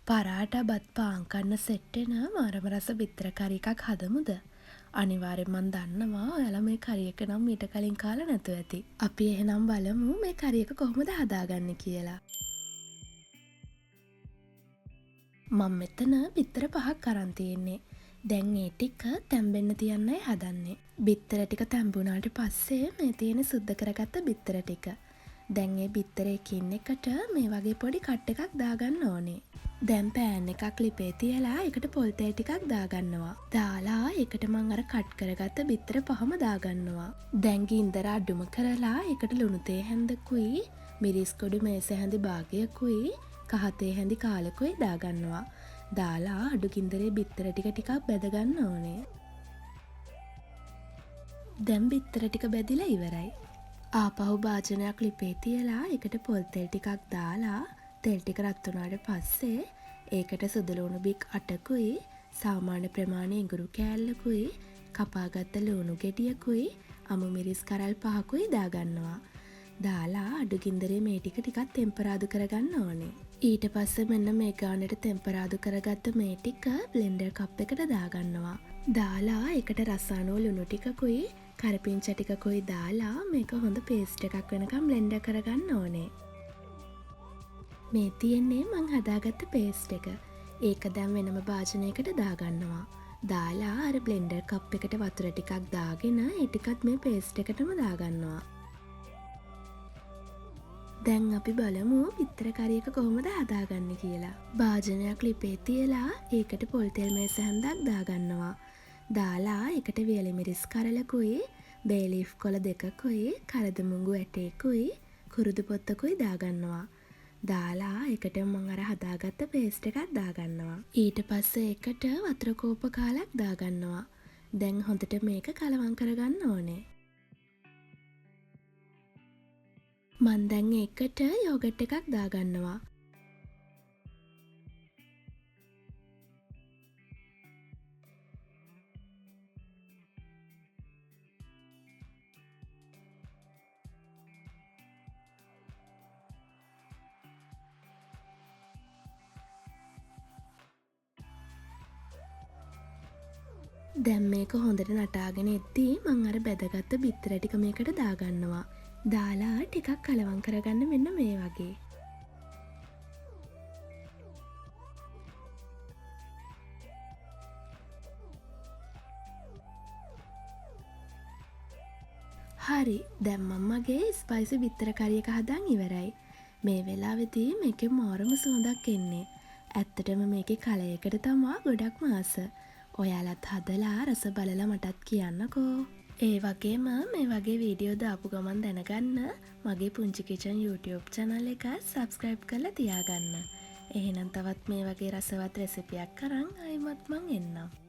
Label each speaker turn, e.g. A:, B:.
A: පරාට බත් පාන් කන්න සෙට් වෙන මරම රස බිත්තර කරි එකක් හදමුද? අනිවාර්යෙන් මන් දන්නවා ඔයාලා මේ කරි එක නම් මීට කලින් කාලා නැතුව ඇති. අපි එහෙනම් බලමු මේ කරි එක කොහොමද හදාගන්නේ කියලා. මම මෙතන බිත්තර 5ක් අරන් තියෙන්නේ. දැන් ඒ ටික තැම්බෙන්න තියන්නයි හදන්නේ. බිත්තර ටික තැම්බුණාට පස්සේ මේ තියෙන සුද්ධ කරගත්ත බිත්තර ටික. දැන් ඒ බිත්තර එකින් එකට මේ වගේ පොඩි කට් එකක් දාගන්න ඕනේ. දැන් පෑන් එකක් ලිපේ තියලා ඒකට පොල් තෙල් ටිකක් දාගන්නවා. දාලා ඒකට මං අර කට් කරගත්ත බිත්තර පහම දාගන්නවා. දැන් ගින්දර අඩුම කරලා ඒකට ලුණු තේ හැන්දකුයි, මිරිස් කොඩු මේස හැඳි භාගයකුයි, කහ තේ හැඳි කාලකුයි දාගන්නවා. දාලා අඩු ගින්දරේ බිත්තර ටික බැද ගන්න ඕනේ. දැන් බිත්තර ටික බැදිලා ඉවරයි. ආපහු භාජනයක් ලිපේ තියලා ඒකට පොල් තෙල් ටිකක් දාලා තෙල් ටික රත් වුණාට පස්සේ ඒකට සුදු ලුණු බික් 8කුයි, සාමාන්‍ය ප්‍රමාණයේ ඉඟුරු කෑල්ලකුයි, කපාගත්ත ලුණු ගෙඩියකුයි, අමු මිරිස් කරල් 5කුයි දාගන්නවා. දාලා අඩු ගින්දරේ මේ ටික තෙම්පරාදු කරගන්න ඕනේ. ඊට පස්සේ මෙන්න මේ ගානට තෙම්පරාදු කරගත්ත මේ ටික බ්ලෙන්ඩර් කප් එකට දාගන්නවා. දාලා ඒකට රසායන ලුණු ටිකකුයි, කරපිංච ටිකකුයි දාලා මේක හොඳ පේස්ට් එකක් වෙනකම් බ්ලෙන්ඩර් කරගන්න ඕනේ. මේ තියෙන්නේ මං හදාගත්ත පේස්ට් එක. ඒක දැන් වෙනම භාජනයකට දාගන්නවා. දාලා අර බ්ලෙන්ඩර් කප් එකට වතුර ටිකක් දාගෙන ඒ ටිකත් මේ පේස්ට් එකටම දාගන්නවා. දැන් අපි බලමු බිත්තර කරි එක කොහොමද හදාගන්නේ කියලා. භාජනයක් ලිපේ තියලා ඒකට පොල් තෙල් මේස හැන්දක් දාගන්නවා. දාලා ඒකට වියලි මිරිස් කරලකුයි, බේ ලීෆ් කොළ 2කුයි, කරදමුංගු ඇටයකුයි, කුරුදු පොත්තකුයි දාගන්නවා. දාලා ඒකට මං අර හදාගත්ත පේස්ට් එකක් දාගන්නවා. ඊට පස්සේ ඒකට වතුර කෝප කාලක් දාගන්නවා. දැන් හොඳට මේක කලවම් කරගන්න ඕනේ. මන් දැන් ඒකට යෝගට් එකක් දාගන්නවා. දැන් මේක හොඳට නටාගෙන එද්දී මං අර බැදගත්ත බිත්තර ටික මේකට දාගන්නවා. දාලා ටිකක් කලවම් කරගන්න මෙන්න මේ වගේ. හරි, දැන් මම මගේ ස්පයිසි බිත්තර කරි එක හදන් ඉවරයි. මේ වෙලාවෙදී මේකේ මාරම සුවඳක් එන්නේ. ඇත්තටම මේකේ කලයකට තමා ගොඩක්ම ආස. ඔයාලත් හදලා රස බලලා මටත් කියන්නකෝ. ඒ වගේම මේ වගේ වීඩියෝ දාපු ගමන් දැනගන්න මගේ පුංචි කිචන් YouTube channel එක subscribe කරලා තියාගන්න. එහෙනම් තවත් මේ වගේ රසවත් රෙසිපියක් අරන් ආයිමත් මං එන්නම්.